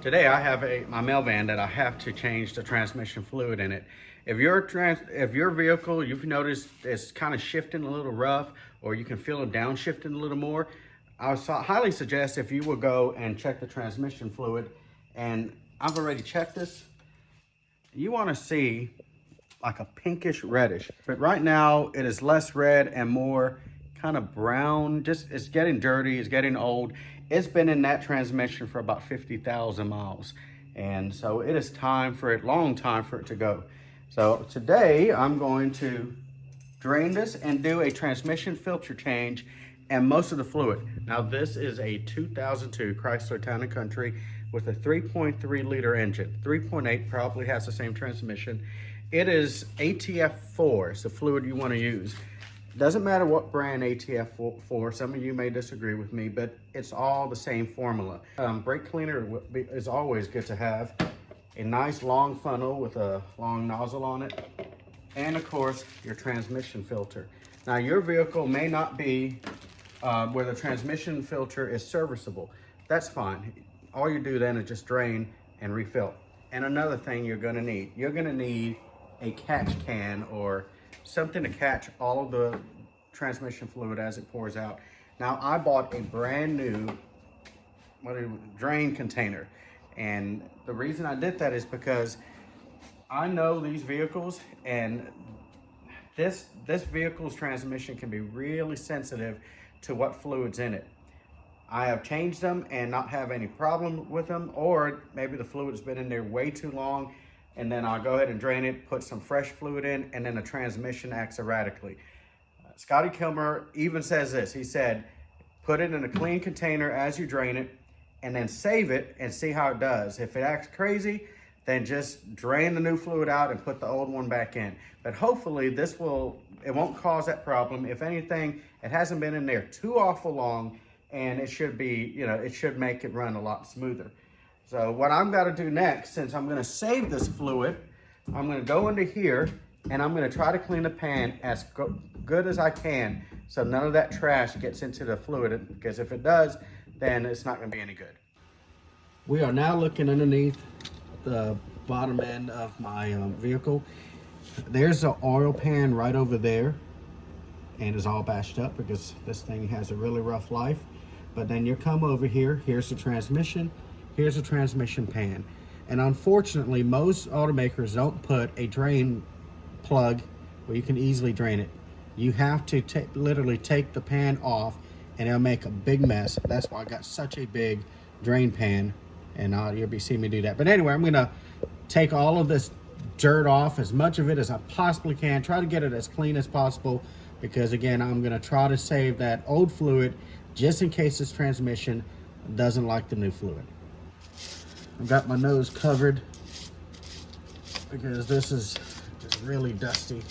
Today I have my mail van that I have to change the transmission fluid in it. If your vehicle you've noticed is kind of shifting a little rough, or you can feel it downshifting a little more, I would highly suggest if you will go and check the transmission fluid. And I've already checked this. You want to see like a pinkish reddish, but right now it is less red and more kind of brown. Just, it's getting dirty, it's getting old. It's been in that transmission for about 50,000 miles, and so it is time for it, long time for it to go. So today I'm going to drain this and do a transmission filter change and most of the fluid. Now this is a 2002 Chrysler Town and Country with a 3.3 liter engine. 3.8 probably has the same transmission. It is ATF4 is the fluid you want to use. Doesn't matter what brand ATF4, some of you may disagree with me, but it's all the same formula. Brake cleaner is always good to have. A nice long funnel with a long nozzle on it. And of course, your transmission filter. Now your vehicle may not be where the transmission filter is serviceable. That's fine. All you do then is just drain and refill. And another thing you're gonna need a catch can or something to catch all of the transmission fluid as it pours out. Now I bought a brand new drain container. And the reason I did that is because I know these vehicles, and this vehicle's transmission can be really sensitive to what fluid's in it. I have changed them and not have any problem with them, or maybe the fluid's been in there way too long, and then I'll go ahead and drain it, put some fresh fluid in, and then the transmission acts erratically. Scotty Kilmer even says this. He said, put it in a clean container as you drain it, and then save it and see how it does. If it acts crazy, then just drain the new fluid out and put the old one back in. But hopefully it won't cause that problem. If anything, it hasn't been in there too awful long, and it should be, it should make it run a lot smoother. So what I'm gonna do next, since I'm gonna save this fluid, I'm gonna go into here and I'm gonna try to clean the pan as good as I can so none of that trash gets into the fluid, because if it does, then it's not gonna be any good. We are now looking underneath the bottom end of my vehicle. There's an oil pan right over there, and it's all bashed up because this thing has a really rough life. But then you come over here, here's the transmission, here's the transmission pan. And unfortunately, most automakers don't put a drain plug where you can easily drain it. You have to literally take the pan off, and it'll make a big mess. That's why I got such a big drain pan, and you'll be seeing me do that. But anyway, I'm gonna take all of this dirt off, as much of it as I possibly can, try to get it as clean as possible, because again, I'm gonna try to save that old fluid just in case this transmission doesn't like the new fluid. I've got my nose covered because this is just really dusty.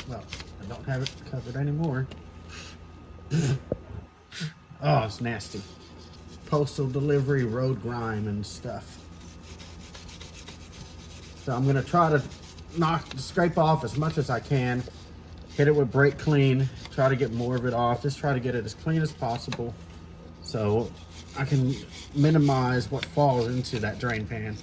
Well, I don't have it covered anymore. Oh, it's nasty. Postal delivery, road grime and stuff. So I'm gonna try to scrape off as much as I can, hit it with brake clean, try to get more of it off, just try to get it as clean as possible so I can minimize what falls into that drain pan.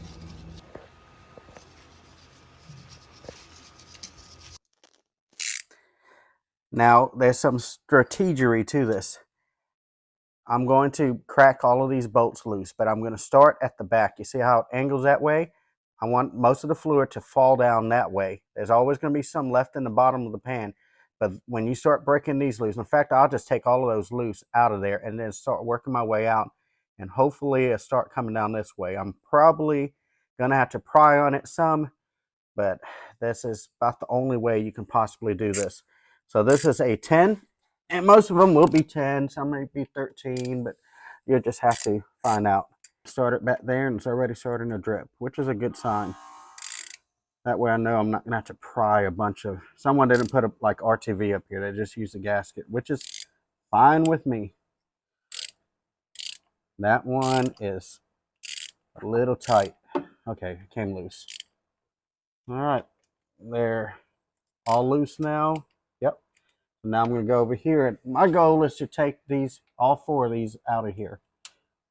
Now, there's some strategery to this. I'm going to crack all of these bolts loose, but I'm going to start at the back. You see how it angles that way? I want most of the fluid to fall down that way. There's always going to be some left in the bottom of the pan, but when you start breaking these loose, in fact, I'll just take all of those loose out of there and then start working my way out, and hopefully it'll start coming down this way. I'm probably going to have to pry on it some, but this is about the only way you can possibly do this. So this is a 10, and most of them will be 10, some may be 13, but you'll just have to find out. Start it back there, and it's already starting to drip, which is a good sign. That way I know I'm not going to have to pry a bunch of... Someone didn't put like RTV up here. They just used a gasket, which is fine with me. That one is a little tight. Okay, it came loose. All right, they're all loose now. Yep. Now I'm going to go over here. And my goal is to take all 4 of these out of here.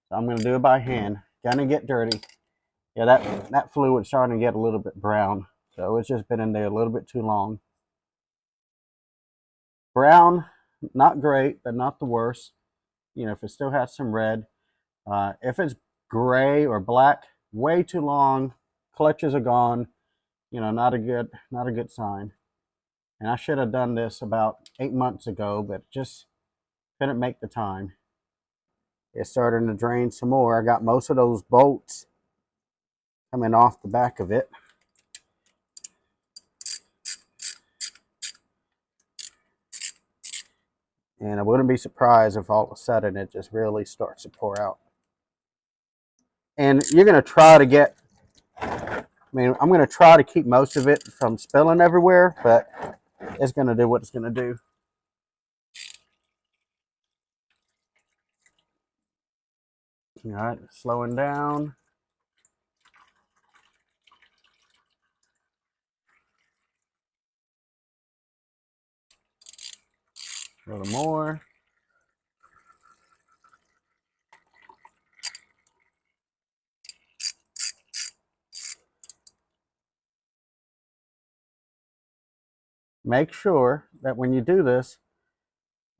So I'm going to do it by hand. Gonna get dirty. Yeah, that fluid's starting to get a little bit brown. So it's just been in there a little bit too long. Brown, not great, but not the worst. You know, if it still has some red. If it's gray or black, way too long, clutches are gone. You know, not a good sign. And I should have done this about 8 months ago, but just couldn't make the time. It's starting to drain some more. I got most of those bolts coming off the back of it. And I wouldn't be surprised if all of a sudden it just really starts to pour out. And you're going to try to get, I'm going to try to keep most of it from spilling everywhere, but it's going to do what it's going to do. All right, slowing down. A little more. Make sure that when you do this,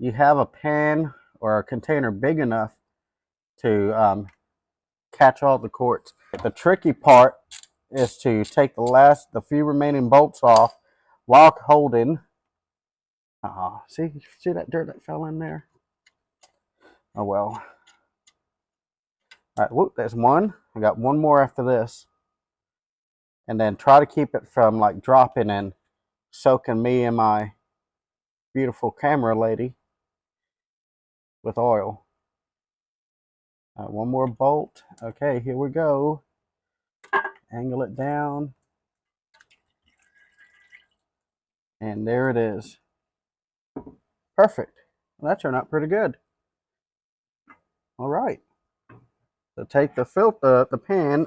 you have a pan or a container big enough to catch all the quartz. The tricky part is to take the few remaining bolts off while holding. See that dirt that fell in there? Oh well. All right, whoop, there's one. I got one more after this. And then try to keep it from like dropping and soaking me and my beautiful camera lady with oil. One more bolt. Okay, here we go. Angle it down. And there it is. Perfect. Well, that turned out pretty good. All right. So take the pan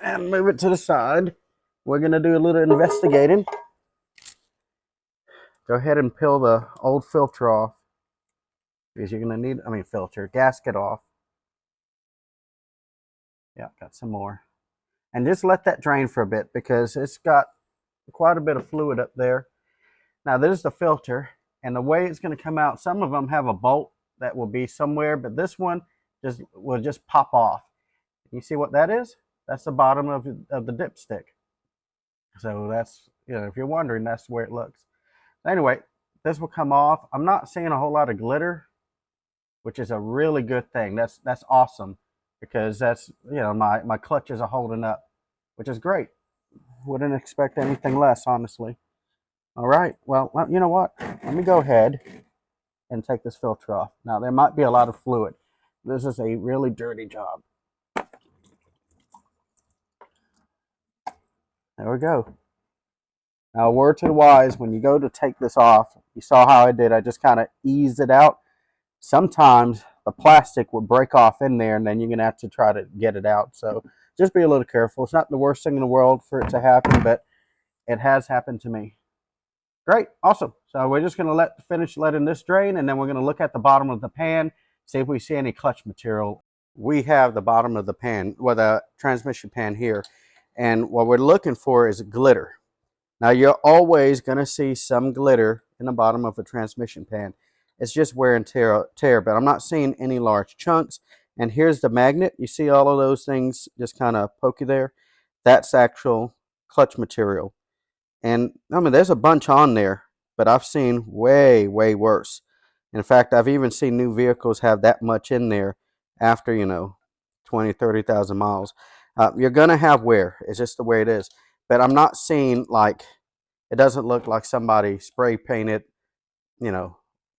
and move it to the side. We're going to do a little investigating. Go ahead and peel the old filter off. Because you're going to need, gasket off. Yeah, got some more. And just let that drain for a bit because it's got quite a bit of fluid up there. Now, there's the filter. And the way it's going to come out, some of them have a bolt that will be somewhere, but this one will just pop off. You see what that is? That's the bottom of the dipstick. So that's, if you're wondering, that's where it looks. Anyway, this will come off. I'm not seeing a whole lot of glitter, which is a really good thing. That's awesome because that's, my clutches are holding up, which is great. Wouldn't expect anything less, honestly. All right, well, you know what? Let me go ahead and take this filter off. Now, there might be a lot of fluid. This is a really dirty job. There we go. Now, a word to the wise, when you go to take this off, you saw how I did. I just kind of eased it out. Sometimes the plastic will break off in there, and then you're going to have to try to get it out. So just be a little careful. It's not the worst thing in the world for it to happen, but it has happened to me. Great, awesome. So we're just going to finish letting this drain, and then we're going to look at the bottom of the pan, see if we see any clutch material. We have the bottom of the pan, the transmission pan here, and what we're looking for is glitter. Now, you're always going to see some glitter in the bottom of a transmission pan. It's just wear and tear, but I'm not seeing any large chunks. And here's the magnet. You see all of those things just kind of pokey there? That's actual clutch material. And there's a bunch on there, but I've seen way, way worse. In fact, I've even seen new vehicles have that much in there after, 20, 30,000 miles. You're going to have wear. It's just the way it is. But I'm not seeing it doesn't look like somebody spray painted,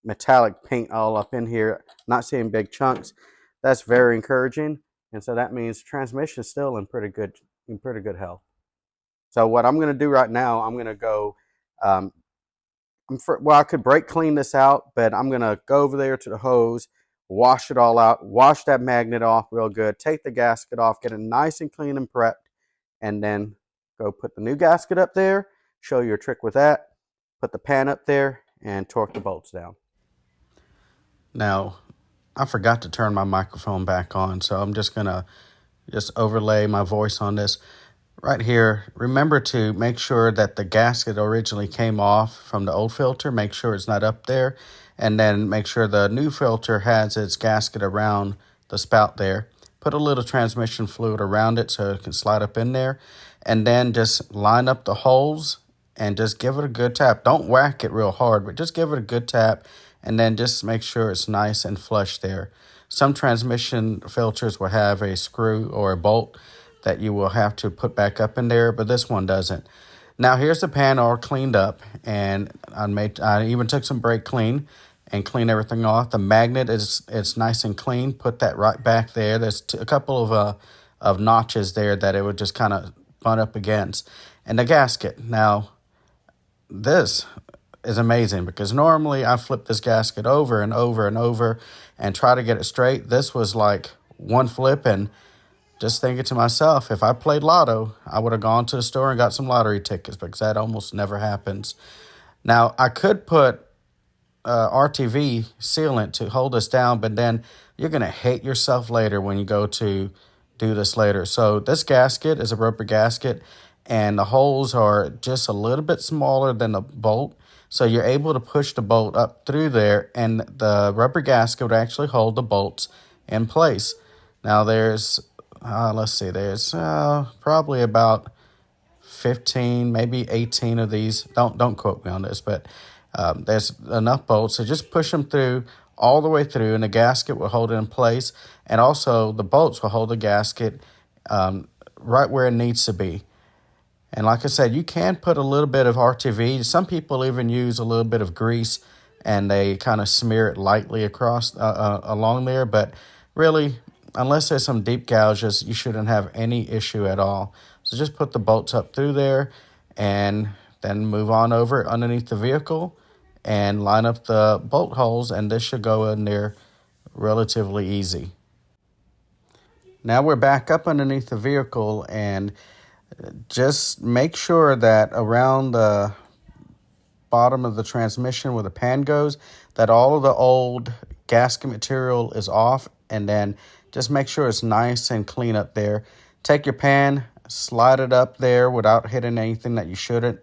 metallic paint all up in here. Not seeing big chunks. That's very encouraging. And so that means transmission is still in pretty good health. So what I'm going to do right now, I'm going to go, I could brake clean this out, but I'm going to go over there to the hose, wash it all out, wash that magnet off real good, take the gasket off, get it nice and clean and prepped, and then go put the new gasket up there, show you a trick with that, put the pan up there, and torque the bolts down. Now, I forgot to turn my microphone back on, so I'm just going to just overlay my voice on this. Right here, remember to make sure that the gasket originally came off from the old filter. Make sure it's not up there. And then make sure the new filter has its gasket around the spout there. Put a little transmission fluid around it so it can slide up in there. And then just line up the holes and just give it a good tap. Don't whack it real hard, but just give it a good tap. And then just make sure it's nice and flush there. Some transmission filters will have a screw or a bolt that you will have to put back up in there, but this one doesn't. Now here's the pan all cleaned up, and I even took some brake clean and clean everything off. The magnet it's nice and clean. Put that right back there. There's a couple of notches there that it would just kind of butt up against. And the gasket. Now this is amazing because normally I flip this gasket over and over and over and try to get it straight. This was like one flip, and just thinking to myself, if I played lotto, I would have gone to the store and got some lottery tickets because that almost never happens. Now, I could put RTV sealant to hold this down, but then you're going to hate yourself later when you go to do this later. So this gasket is a rubber gasket, and the holes are just a little bit smaller than the bolt. So you're able to push the bolt up through there, and the rubber gasket would actually hold the bolts in place. Now there's let's see, there's probably about 15, maybe 18 of these. Don't quote me on this, but there's enough bolts. So just push them through all the way through, and the gasket will hold it in place. And also the bolts will hold the gasket right where it needs to be. And like I said, you can put a little bit of RTV. Some people even use a little bit of grease, and they kind of smear it lightly across along there. But really, unless there's some deep gouges, you shouldn't have any issue at all. So just put the bolts up through there and then move on over underneath the vehicle and line up the bolt holes, and this should go in there relatively easy. Now we're back up underneath the vehicle, and just make sure that around the bottom of the transmission where the pan goes, that all of the old gasket material is off, and then just make sure it's nice and clean up there. Take your pan, slide it up there without hitting anything that you shouldn't.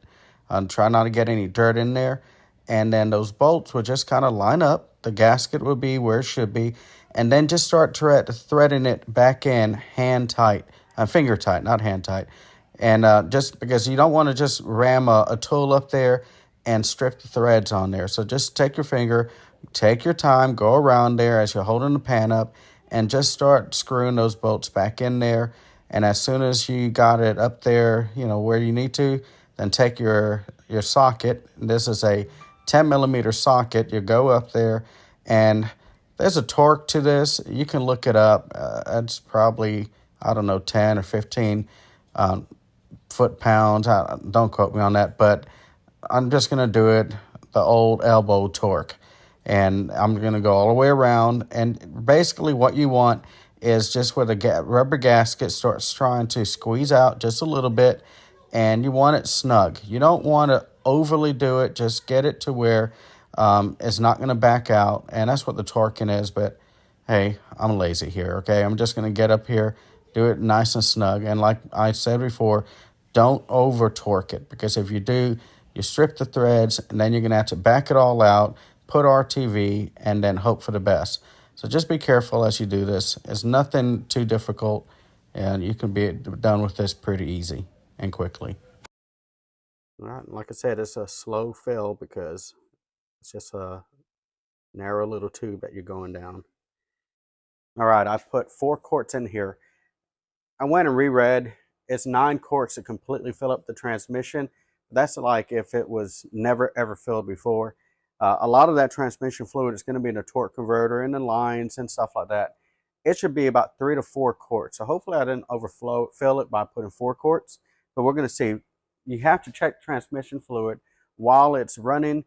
Try not to get any dirt in there. And then those bolts will just kind of line up. The gasket will be where it should be. And then just start threading it back in hand tight, finger tight, not hand tight. And just because you don't want to just ram a tool up there and strip the threads on there. So just take your finger, take your time, go around there as you're holding the pan up, and just start screwing those bolts back in there. And as soon as you got it up there, where you need to, then take your socket. This is a 10 millimeter socket. You go up there, and there's a torque to this. You can look it up. It's probably, 10 or 15 foot-pounds. Don't quote me on that, but I'm just going to do it the old elbow torque. And I'm going to go all the way around. And basically what you want is just where the rubber gasket starts trying to squeeze out just a little bit. And you want it snug. You don't want to overly do it. Just get it to where it's not going to back out. And that's what the torquing is. But, hey, I'm lazy here, okay? I'm just going to get up here, do it nice and snug. And like I said before, don't over-torque it. Because if you do, you strip the threads, and then you're going to have to back it all out, put RTV, and then hope for the best. So just be careful as you do this. It's nothing too difficult, and you can be done with this pretty easy and quickly. All right, like I said, it's a slow fill because it's just a narrow little tube that you're going down. All right, I put 4 quarts in here. I went and reread. It's 9 quarts to completely fill up the transmission. That's like if it was never ever filled before. A lot of that transmission fluid is going to be in the torque converter and the lines and stuff like that. It should be about 3 to 4 quarts. So hopefully I didn't fill it by putting 4 quarts. But we're going to see. You have to check transmission fluid while it's running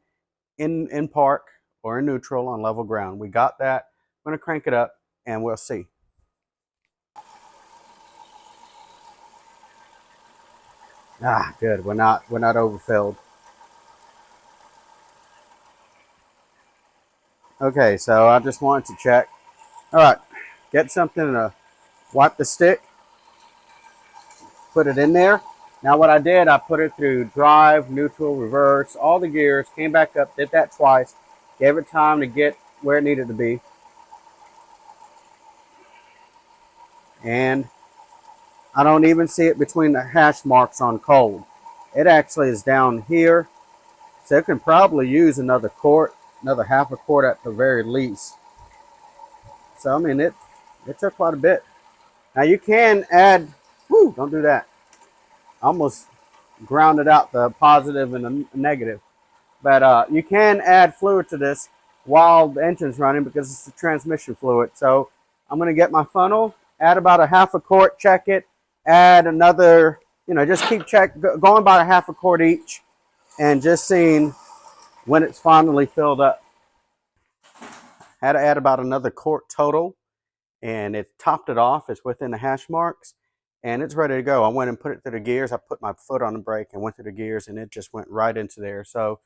in park or in neutral on level ground. We got that. I'm going to crank it up and we'll see. Good. We're not overfilled. Okay, so I just wanted to check. All right, get something to wipe the stick put it in there. Now what I did, I put it through drive, neutral, reverse, all the gears, came back up, did that twice, gave it time to get where it needed to be. And I don't even see it between the hash marks on cold. It actually is down here. So it can probably use another quart, another half a quart at the very least. So I mean, it took quite a bit. Now you can add, whoo, don't do that. Almost grounded out the positive and the negative. But you can add fluid to this while the engine's running because it's the transmission fluid. So I'm going to get my funnel, add about a half a quart, check it, add another, just keep going about a half a quart each and just seeing when it's finally filled up. Had to add about another quart total, and it topped it off. It's within the hash marks, and it's ready to go. I went and put it through the gears. I put my foot on the brake and went through the gears, and it just went right into there. So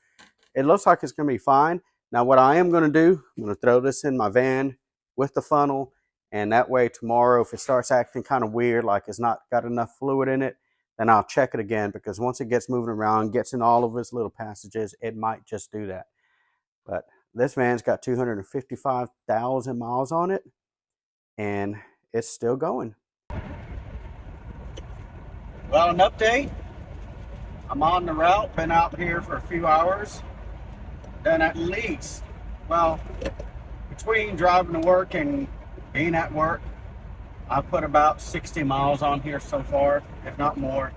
it looks like it's going to be fine. Now what I am going to do, I'm going to throw this in my van with the funnel, and that way tomorrow if it starts acting kind of weird, like it's not got enough fluid in it, then I'll check it again, because once it gets moving around, gets in all of its little passages, it might just do that. But this van's got 255,000 miles on it, and it's still going. Well, an update. I'm on the route, been out here for a few hours. Done at least, well, between driving to work and being at work, I put about 60 miles on here so far, if not more.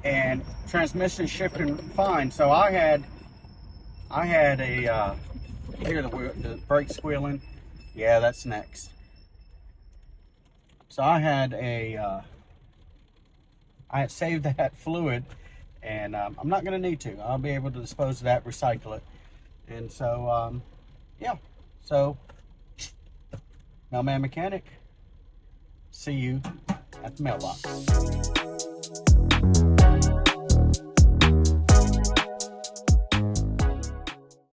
And transmission shifting fine. So I had a here the brake squealing. Yeah, that's next. So I had saved that fluid, and I'm not going to need to. I'll be able to dispose of that, recycle it, and so yeah. So, Mailman Mechanic. See you at the mailbox.